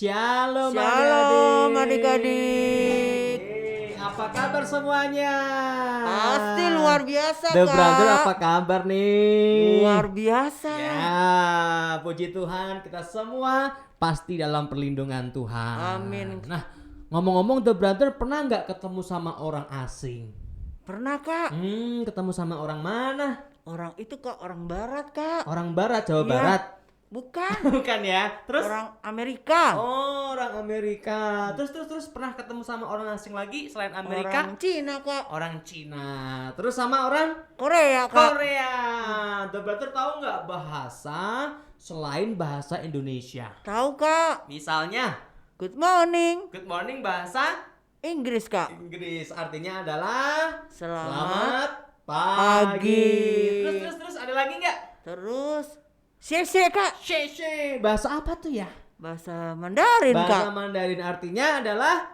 Shalom Shalom adik-adik. adik-adik. Apa kabar semuanya? Pasti luar biasa The Kak. Brother apa kabar nih? Luar biasa. Ya, puji Tuhan kita semua pasti dalam perlindungan Tuhan. Amin. Nah, ngomong-ngomong The Brother pernah nggak ketemu sama orang asing? Pernah Kak. Ketemu sama orang mana? Orang itu Kak, orang barat Kak. Orang barat, Jawa Iya. Barat? Bukan. Bukan ya? Terus? Orang Amerika. Oh, orang Amerika. Terus pernah ketemu sama orang asing lagi selain Amerika? Orang Cina Kak. Orang Cina. Terus sama orang Korea Kak. Korea. The Brother tahu nggak bahasa selain bahasa Indonesia? Tahu Kak. Misalnya, Good morning. good morning bahasa Inggris Kak. Inggris artinya adalah Selamat pagi. pagi. Terus ada lagi nggak? Terus Xie Kak. Sheshe. Bahasa apa tuh ya? Bahasa Mandarin Bahasa Kak. Mandarin artinya adalah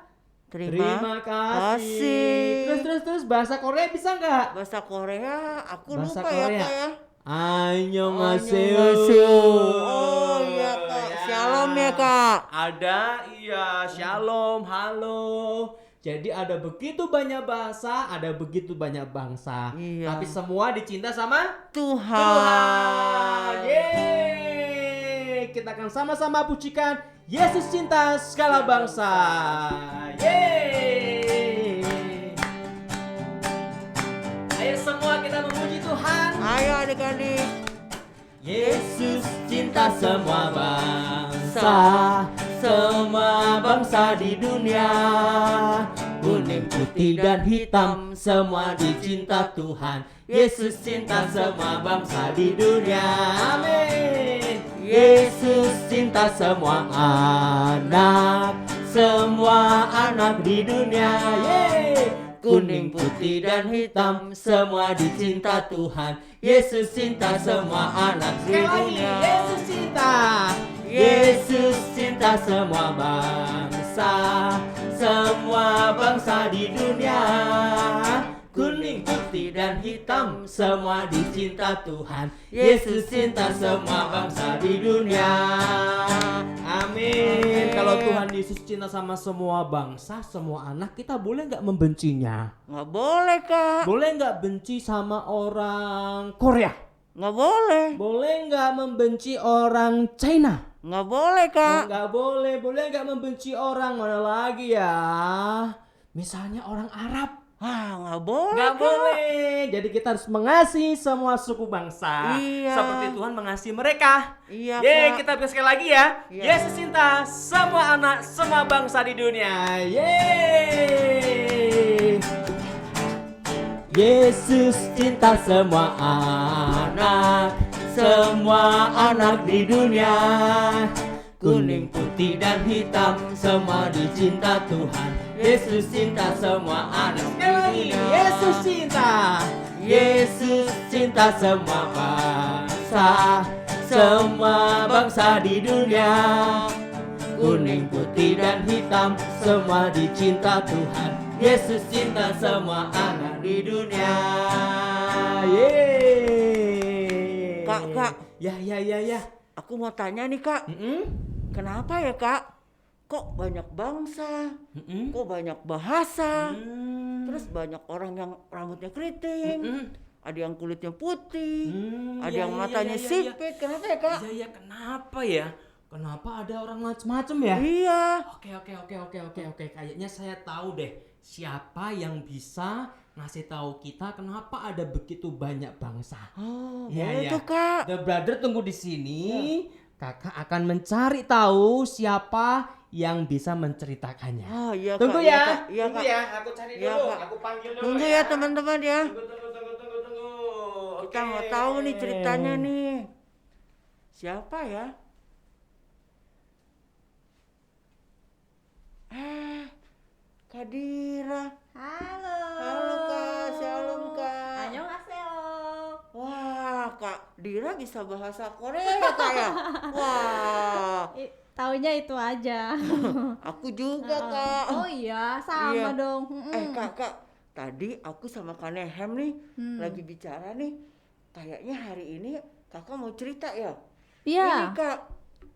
Terima kasih. kasih. Terus bahasa Korea bisa nggak? Bahasa Korea aku Bahasa lupa Korea. ya Kak ya. Annyeonghaseyo. Annyeonghaseyo. Oh iya Kak, Ya. shalom ya Kak. Ada, iya, shalom, halo. Jadi ada begitu banyak bahasa, ada begitu banyak bangsa. Iya. Tapi semua dicinta sama Tuhan. Tuhan. Yeay. Kita akan sama-sama pujikan Yesus cinta segala bangsa. Yeay. Ayo semua kita memuji Tuhan. Ayo adik-adik. Yesus cinta semua bangsa, semua bangsa di dunia. Kuning, putih, dan hitam, semua dicinta Tuhan. Yesus cinta semua bangsa di dunia. Amin. Yesus cinta semua anak di dunia. Yeay. Kuning, putih, dan hitam, semua dicinta Tuhan. Yesus cinta semua anak di dunia. Yesus cinta. Yesus cinta semua bangsa di dunia. Kuning, putih, dan hitam, semua dicinta Tuhan. Yesus cinta semua bangsa di dunia. Amin. Kalau Tuhan Yesus cinta sama semua bangsa, semua anak, kita boleh nggak membencinya? Nggak boleh Kak. Boleh nggak benci sama orang Korea? Nggak boleh. Boleh nggak membenci orang China? Nggak boleh Kak. Nggak boleh. Boleh nggak membenci orang mana lagi ya? Misalnya orang Arab. Ah, nggak boleh Nggak Kak. boleh. Jadi kita harus mengasihi semua suku bangsa. Iya. Seperti Tuhan mengasihi mereka. Iya Yeay, Kak. kita bisa sekali lagi ya. Iya. Yesus cinta semua anak, semua bangsa di dunia. Yeay. Yesus cinta semua anak di dunia. Kuning, putih, dan hitam, semua dicinta Tuhan. Yesus cinta semua anak. Sekali lagi, Yesus cinta. Yesus cinta semua bangsa di dunia. Kuning, putih, dan hitam, semua dicinta Tuhan. Yesus cinta semua anak di dunia. Yeay. Kak. Ya. Aku mau tanya nih Kak. Kenapa ya Kak? Kok banyak bangsa? Kok banyak bahasa? Terus banyak orang yang rambutnya keriting, ada yang kulitnya putih, ada yang matanya sipit. Kenapa ya Kak? Iya, kenapa ya? Kenapa ada orang macam-macam ya? Iya. Oke. Kayaknya saya tahu deh siapa yang bisa ngasih tahu kita kenapa ada begitu banyak bangsa. Oh, Iya, boleh tuh Kak. The Brother tunggu di sini. Kakak akan mencari tahu siapa yang bisa menceritakannya. Oh iya Tunggu Kak. ya. Iya Tunggu Kak. ya. Aku cari Iya, dulu. Kak. Aku panggil dulu. Tunggu ya teman-teman ya. Tunggu. Kita Oke. mau tahu nih ceritanya nih. Siapa ya? Kak Dira. Halo. Halo Kak, shalom Kak. Annyeonghaseyo. Wah, Kak Dira bisa bahasa Korea ya Kak ya? Wah, Taunya itu aja. aku juga Kak. Oh iya, sama Iya. dong. Kak, tadi aku sama Kak Nehem nih lagi bicara nih. Kayaknya hari ini Kakak mau cerita ya? Iya. Ini Kak,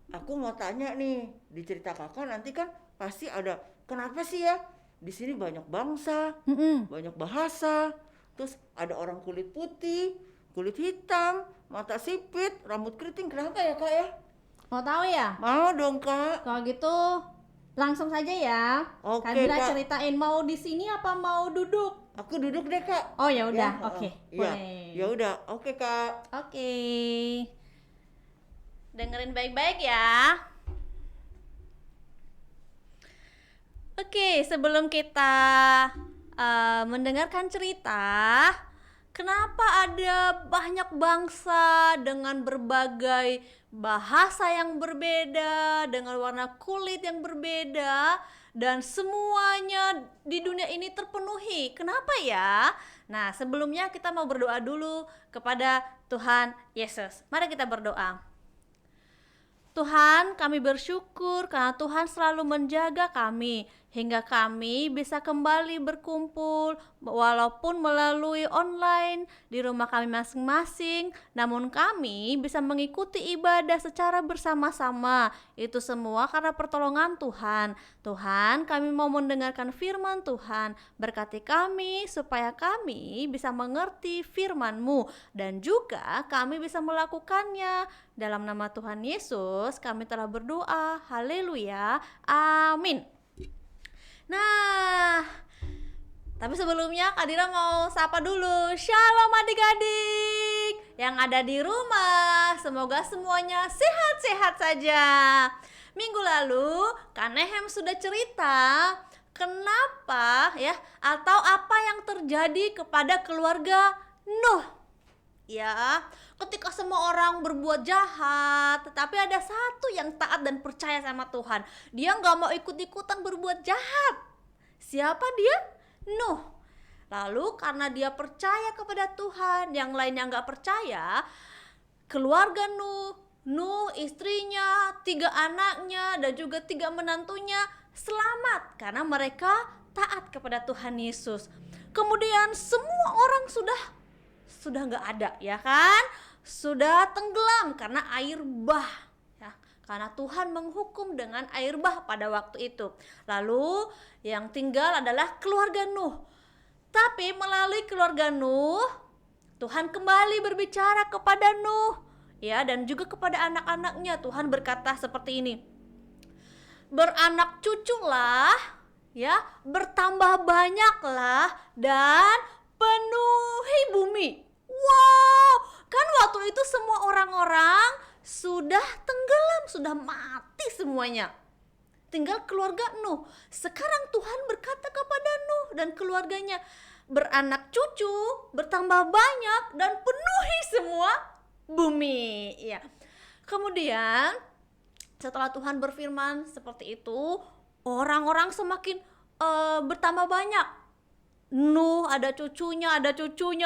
aku mau tanya nih, di cerita kakak nanti kan pasti ada, kenapa sih ya di sini banyak bangsa, banyak bahasa, terus ada orang kulit putih, kulit hitam, mata sipit, rambut keriting, kenapa ya kak ya? Mau tahu ya? Mau dong kak. Kalau gitu langsung saja ya. Oke, Kak Dira Kak. ceritain mau di sini apa mau duduk? Aku duduk deh kak. Oh ya udah, Ya, oke. iya. Boleh. Ya udah, oke kak. Oke. Dengerin baik-baik ya. Oke, sebelum kita mendengarkan cerita, kenapa ada banyak bangsa dengan berbagai bahasa yang berbeda, dengan warna kulit yang berbeda, dan semuanya di dunia ini terpenuhi? Kenapa ya? Nah, sebelumnya kita mau berdoa dulu kepada Tuhan Yesus. Mari kita berdoa. Tuhan, kami bersyukur karena Tuhan selalu menjaga kami hingga kami bisa kembali berkumpul walaupun melalui online di rumah kami masing-masing, namun kami bisa mengikuti ibadah secara bersama-sama. Itu semua karena pertolongan Tuhan. Tuhan, kami mau mendengarkan firman Tuhan. Berkati kami supaya kami bisa mengerti firman-Mu dan juga kami bisa melakukannya. Dalam nama Tuhan Yesus kami telah berdoa. Haleluya. Amin. Nah, tapi sebelumnya Kak Dira mau sapa dulu. Shalom adik-adik yang ada di rumah. Semoga semuanya sehat-sehat saja. Minggu lalu Kak Nehem sudah cerita kenapa ya, atau apa yang terjadi kepada keluarga Nuh. Ya, ketika semua orang berbuat jahat, tetapi ada satu yang taat dan percaya sama Tuhan. Dia gak mau ikut-ikutan berbuat jahat. Siapa dia? Nuh. Lalu karena dia percaya kepada Tuhan, yang lainnya gak percaya, keluarga Nuh, istrinya, 3 anaknya, dan juga 3 menantunya selamat karena mereka taat kepada Tuhan Yesus. Kemudian semua orang sudah nggak ada, ya kan? Sudah tenggelam karena air bah, ya. Karena Tuhan menghukum dengan air bah pada waktu itu. Lalu yang tinggal adalah keluarga Nuh. Tapi melalui keluarga Nuh, Tuhan kembali berbicara kepada Nuh, ya, dan juga kepada anak-anaknya. Tuhan berkata seperti ini. Beranak cuculah, ya, bertambah banyaklah dan penuhi bumi. Wow, kan waktu itu semua orang-orang sudah tenggelam, sudah mati semuanya. Tinggal keluarga Nuh. Sekarang Tuhan berkata kepada Nuh dan keluarganya, beranak cucu, bertambah banyak dan penuhi semua bumi. Ya. Kemudian setelah Tuhan berfirman seperti itu, orang-orang semakin bertambah banyak. Nuh ada cucunya, cucu,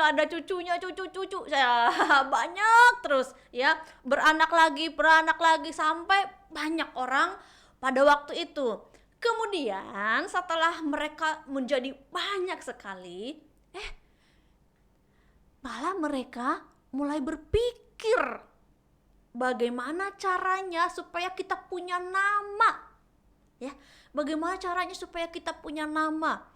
banyak terus, ya, beranak lagi sampai banyak orang pada waktu itu. Kemudian setelah mereka menjadi banyak sekali, malah mereka mulai berpikir bagaimana caranya supaya kita punya nama, ya, bagaimana caranya supaya kita punya nama.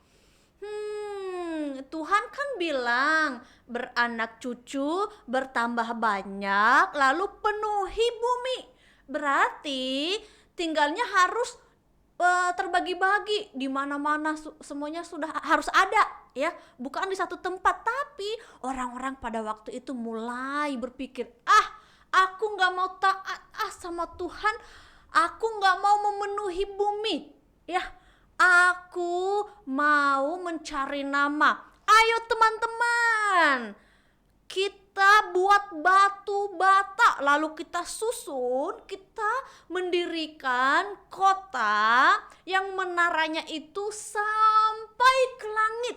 Tuhan kan bilang beranak cucu, bertambah banyak, lalu penuhi bumi. Berarti tinggalnya harus terbagi-bagi di mana-mana, semuanya sudah harus ada, ya, bukan di satu tempat. Tapi orang-orang pada waktu itu mulai berpikir, aku nggak mau taat sama Tuhan, aku nggak mau memenuhi bumi, ya. Aku mau mencari nama. Ayo teman-teman, kita buat batu bata, lalu kita susun, kita mendirikan kota yang menaranya itu sampai ke langit.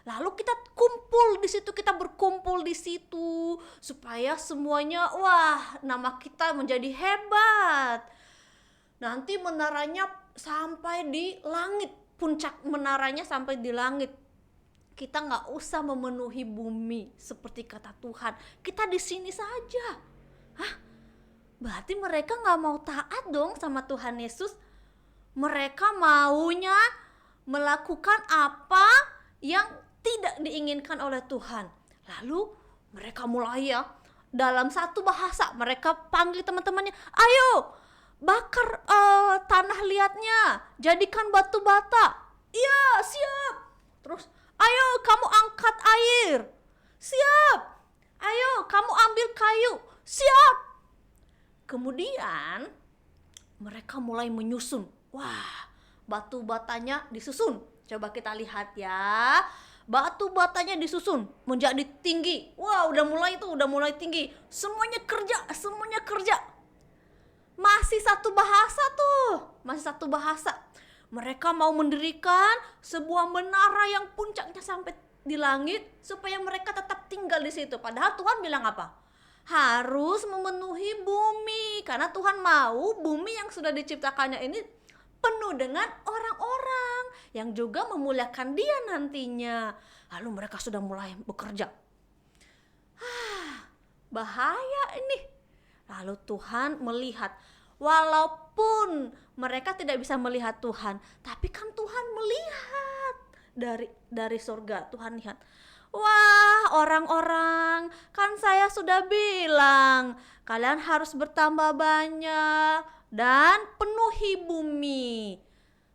Lalu kita kumpul di situ, kita berkumpul di situ supaya semuanya, wah, nama kita menjadi hebat. Nanti menaranya sampai di langit, puncak menaranya sampai di langit. Kita nggak usah memenuhi bumi seperti kata Tuhan. Kita di sini saja. Berarti mereka nggak mau taat dong sama Tuhan Yesus. Mereka maunya melakukan apa yang tidak diinginkan oleh Tuhan. Lalu mereka mulai ya, dalam satu bahasa mereka panggil teman-temannya, ayo bakar tanah liatnya, jadikan batu bata. Iya, siap. Terus, ayo kamu angkat air. Siap. Ayo kamu ambil kayu. Siap. Kemudian mereka mulai menyusun. Wah, batu batanya disusun. Coba kita lihat ya. Batu batanya disusun menjadi tinggi. Wah, udah mulai tinggi. Semuanya kerja. Masih satu bahasa. Mereka mau mendirikan sebuah menara yang puncaknya sampai di langit supaya mereka tetap tinggal di situ. Padahal Tuhan bilang apa? Harus memenuhi bumi, karena Tuhan mau bumi yang sudah diciptakannya ini penuh dengan orang-orang yang juga memuliakan Dia nantinya. Lalu mereka sudah mulai bekerja. Bahaya ini. Lalu Tuhan melihat, walaupun mereka tidak bisa melihat Tuhan, tapi kan Tuhan melihat dari surga. Tuhan lihat, wah, orang-orang, kan saya sudah bilang kalian harus bertambah banyak dan penuhi bumi.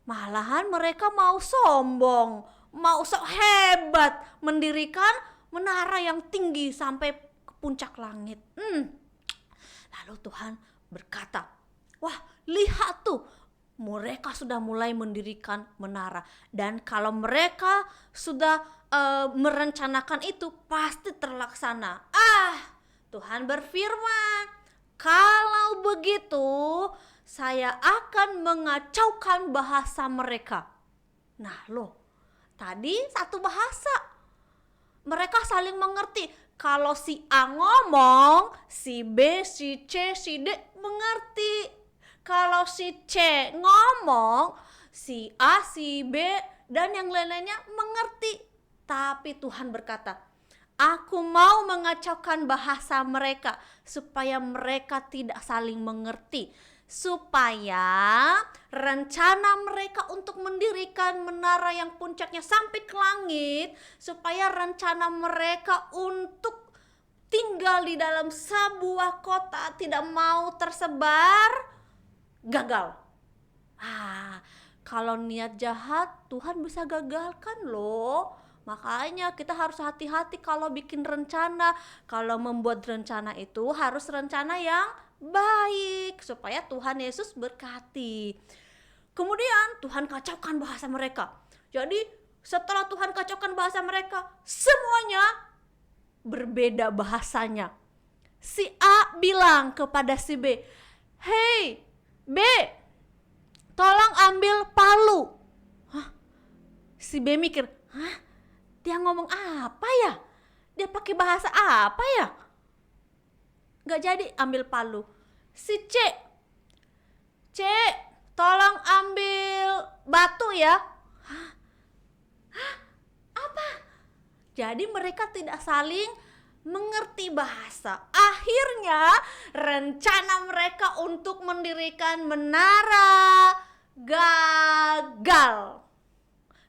Malahan mereka mau sombong, mau sok hebat, mendirikan menara yang tinggi sampai ke puncak langit. Lalu Tuhan berkata, wah, lihat tuh, mereka sudah mulai mendirikan menara. Dan kalau mereka sudah merencanakan itu, pasti terlaksana. Tuhan berfirman, kalau begitu saya akan mengacaukan bahasa mereka. Nah loh, tadi satu bahasa. Mereka saling mengerti. Kalau si A ngomong, si B, si C, si D mengerti. Kalau si C ngomong, si A, si B, dan yang lain-lainnya mengerti. Tapi Tuhan berkata, aku mau mengacaukan bahasa mereka supaya mereka tidak saling mengerti. Supaya rencana mereka untuk mendirikan menara yang puncaknya sampai ke langit, supaya rencana mereka untuk tinggal di dalam sebuah kota tidak mau tersebar, gagal. Kalau niat jahat Tuhan bisa gagalkan loh. Makanya kita harus hati-hati kalau bikin rencana. Kalau membuat rencana itu harus rencana yang baik supaya Tuhan Yesus berkati. Kemudian Tuhan kacaukan bahasa mereka. Jadi setelah Tuhan kacaukan bahasa mereka, semuanya berbeda bahasanya. Si A bilang kepada si B, "Hei B, tolong ambil palu." Si B mikir, dia ngomong apa ya? Dia pakai bahasa apa ya? Gak jadi ambil palu. Si C, tolong ambil batu ya. Apa? Jadi mereka tidak saling mengerti bahasa. Akhirnya rencana mereka untuk mendirikan menara gagal.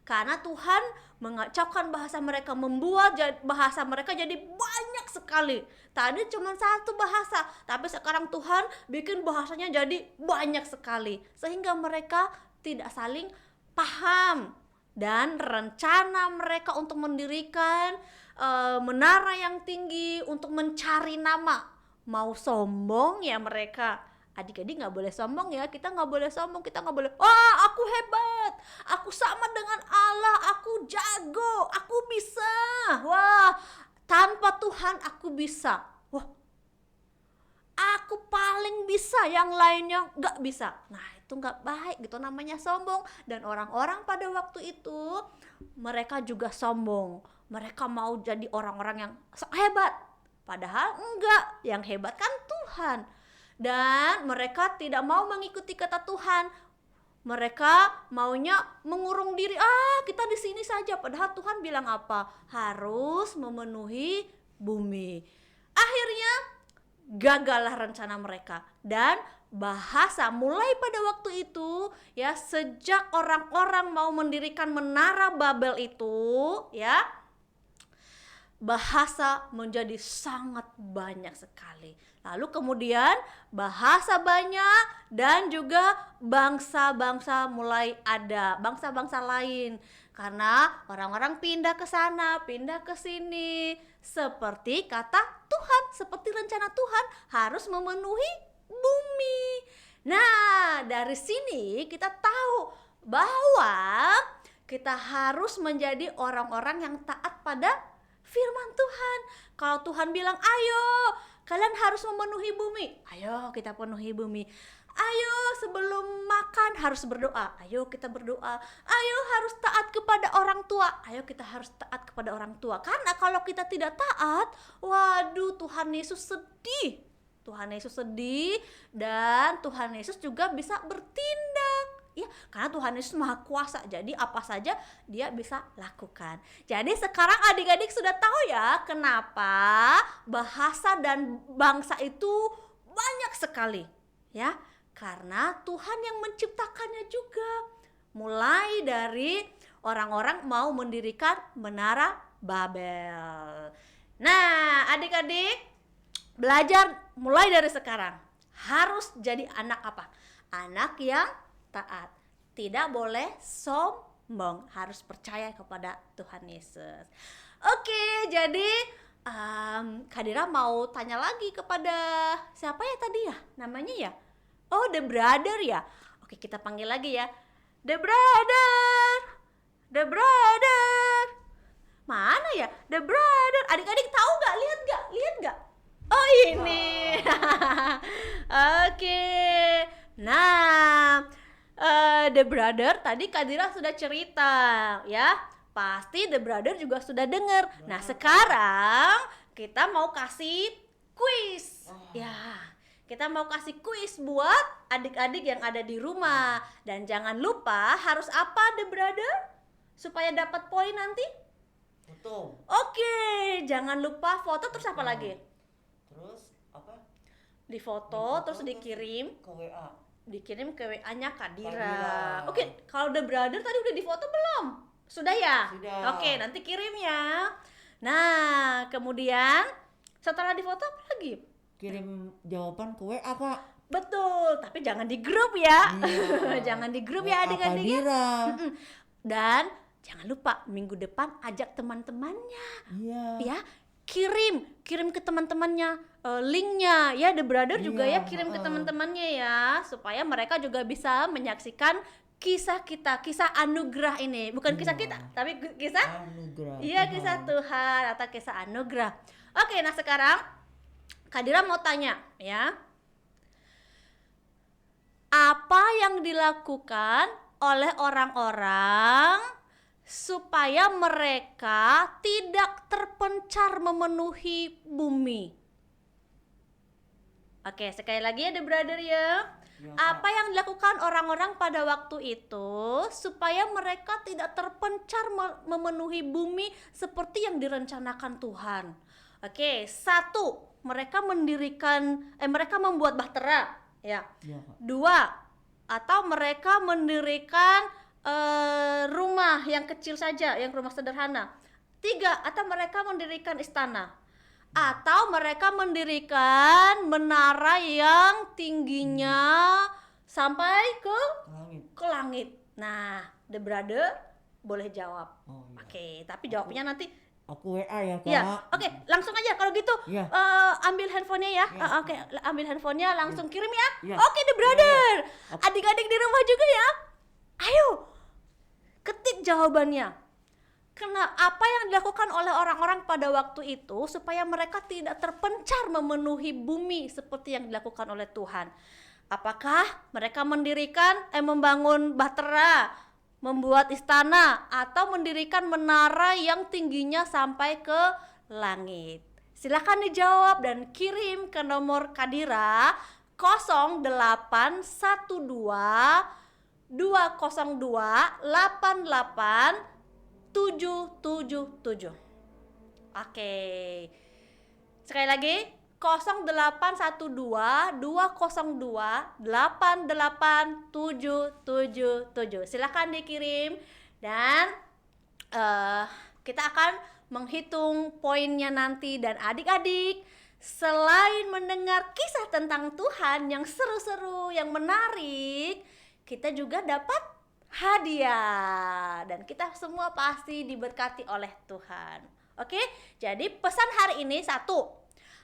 Karena Tuhan mengacaukan bahasa mereka, membuat bahasa mereka jadi banyak sekali. Tadi cuma satu bahasa, tapi sekarang Tuhan bikin bahasanya jadi banyak sekali. Sehingga mereka tidak saling paham. Dan rencana mereka untuk mendirikan menara yang tinggi untuk mencari nama, mau sombong ya mereka. Adik-adik gak boleh sombong ya, kita gak boleh sombong, kita gak boleh, wah aku hebat, aku sama dengan Allah, aku jago, aku bisa, wah tanpa Tuhan aku bisa, wah aku paling bisa, yang lainnya gak bisa. Nah itu gak baik gitu, namanya sombong. Dan orang-orang pada waktu itu mereka juga sombong, mereka mau jadi orang-orang yang hebat, padahal enggak, yang hebat kan Tuhan. Dan mereka tidak mau mengikuti kata Tuhan. Mereka maunya mengurung diri. Kita di sini saja. Padahal Tuhan bilang apa? Harus memenuhi bumi. Akhirnya gagallah rencana mereka. Dan bahasa mulai pada waktu itu ya, sejak orang-orang mau mendirikan menara Babel itu ya, bahasa menjadi sangat banyak sekali. Lalu kemudian bahasa banyak dan juga bangsa-bangsa mulai ada, bangsa-bangsa lain. Karena orang-orang pindah ke sana, pindah ke sini. Seperti kata Tuhan, seperti rencana Tuhan harus memenuhi bumi. Nah, dari sini kita tahu bahwa kita harus menjadi orang-orang yang taat pada firman Tuhan. Kalau Tuhan bilang, ayo kalian harus memenuhi bumi, ayo kita penuhi bumi. Ayo sebelum makan harus berdoa, ayo kita berdoa. Ayo harus taat kepada orang tua, ayo kita harus taat kepada orang tua. Karena kalau kita tidak taat, waduh, Tuhan Yesus sedih. Tuhan Yesus sedih dan Tuhan Yesus juga bisa bertindak. Ya, karena Tuhan Yesus Maha Kuasa, jadi apa saja Dia bisa lakukan. Jadi sekarang adik-adik sudah tahu ya kenapa bahasa dan bangsa itu banyak sekali, ya. Karena Tuhan yang menciptakannya juga. Mulai dari orang-orang mau mendirikan menara Babel. Nah, adik-adik belajar mulai dari sekarang harus jadi anak apa? Anak yang taat, tidak boleh sombong, harus percaya kepada Tuhan Yesus. Oke, jadi Kadira mau tanya lagi kepada siapa ya tadi ya namanya ya? Oh, The Brother ya. Oke, kita panggil lagi ya. The Brother, The Brother. Mana ya The Brother? Adik-adik tahu nggak? Lihat nggak? Oh, ini. Oke. Nah, The Brother tadi Kadira sudah cerita ya. Pasti The Brother juga sudah dengar. Nah, sekarang kita mau kasih kuis. Ya, kita mau kasih kuis buat adik-adik yang ada di rumah. Dan jangan lupa harus apa The Brother? Supaya dapat poin nanti? Foto. Oke, jangan lupa foto terus apa lagi? Terus apa? Di foto terus dikirim. Ke WA. Dikirim ke WA-nya Kadira. Kadira. Oke, kalau The Brother tadi udah difoto belum? Sudah ya? Sudah. Oke, nanti kirim ya. Nah, kemudian setelah difoto apa lagi? Kirim jawaban ke WA, Kak. Betul, tapi jangan di grup ya. Iya. Jangan di grup ya adik-adik ya. Kadira. Dan jangan lupa minggu depan ajak teman-temannya. Iya. Ya, kirim ke teman-temannya linknya ya. The Brother juga ya Iya, kirim ke teman-temannya ya, supaya mereka juga bisa menyaksikan kisah kita, kisah anugerah ini. Bukan kisah kita, tapi kisah Anugerah. iya, Tuhan. kisah Tuhan atau kisah anugerah. Oke, nah sekarang Kadira mau tanya ya, apa yang dilakukan oleh orang-orang supaya mereka tidak terpencar memenuhi bumi? Oke, sekali lagi ya The Brother ya. Ya, Apa yang dilakukan orang-orang pada waktu itu supaya mereka tidak terpencar memenuhi bumi seperti yang direncanakan Tuhan? Oke, satu, mereka mereka membuat bahtera, ya. Iya, Kak. Dua, atau mereka mendirikan rumah yang kecil saja, yang rumah sederhana. Tiga, atau mereka mendirikan istana. Atau mereka mendirikan menara yang tingginya sampai Langit. ke langit. Nah, The Brother boleh jawab. Oh, iya. Oke, tapi jawabnya nanti Aku WA ya, Kak. ya. Oke, langsung aja kalau gitu. Iya. Ambil handphonenya ya. Iya. Oke, ambil handphonenya langsung kirim ya. Iya. Oke, The Brother. Iya. Adik-adik di rumah juga ya. Ayo, ketik jawabannya. Apa yang dilakukan oleh orang-orang pada waktu itu supaya mereka tidak terpencar memenuhi bumi seperti yang dilakukan oleh Tuhan? Apakah mereka membangun bahtera, membuat istana, atau mendirikan menara yang tingginya sampai ke langit? Silakan dijawab dan kirim ke nomor Kadira 0812 202 88 777. Oke. Sekali lagi 0812 202 88777. Silakan dikirim dan kita akan menghitung poinnya nanti. Dan adik-adik, selain mendengar kisah tentang Tuhan yang seru-seru, yang menarik, kita juga dapat hadiah dan kita semua pasti diberkati oleh Tuhan. Oke, jadi pesan hari ini satu,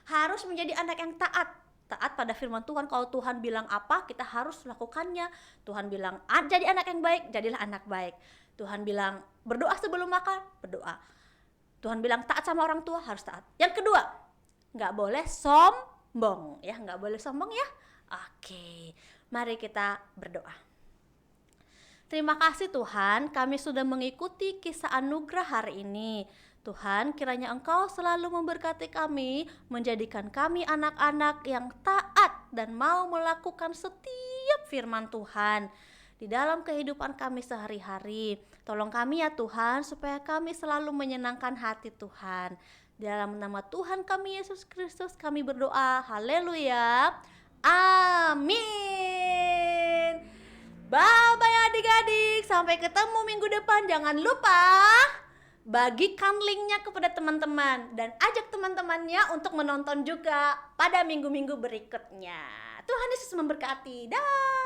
harus menjadi anak yang taat pada firman Tuhan. Kalau Tuhan bilang apa, kita harus lakukannya. Tuhan bilang jadi anak yang baik, jadilah anak baik. Tuhan bilang berdoa sebelum makan, berdoa. Tuhan bilang taat sama orang tua, harus taat. Yang kedua, nggak boleh sombong ya, nggak boleh sombong ya. Oke, mari kita berdoa. Terima kasih Tuhan, kami sudah mengikuti kisah anugerah hari ini. Tuhan, kiranya Engkau selalu memberkati kami, menjadikan kami anak-anak yang taat dan mau melakukan setiap firman Tuhan di dalam kehidupan kami sehari-hari. Tolong kami ya Tuhan, supaya kami selalu menyenangkan hati Tuhan. Dalam nama Tuhan kami Yesus Kristus kami berdoa. Haleluya. Amin. Bye-bye adik-adik, sampai ketemu minggu depan. Jangan lupa bagikan linknya kepada teman-teman dan ajak teman-temannya untuk menonton juga pada minggu-minggu berikutnya. Tuhan Yesus memberkati. Dah.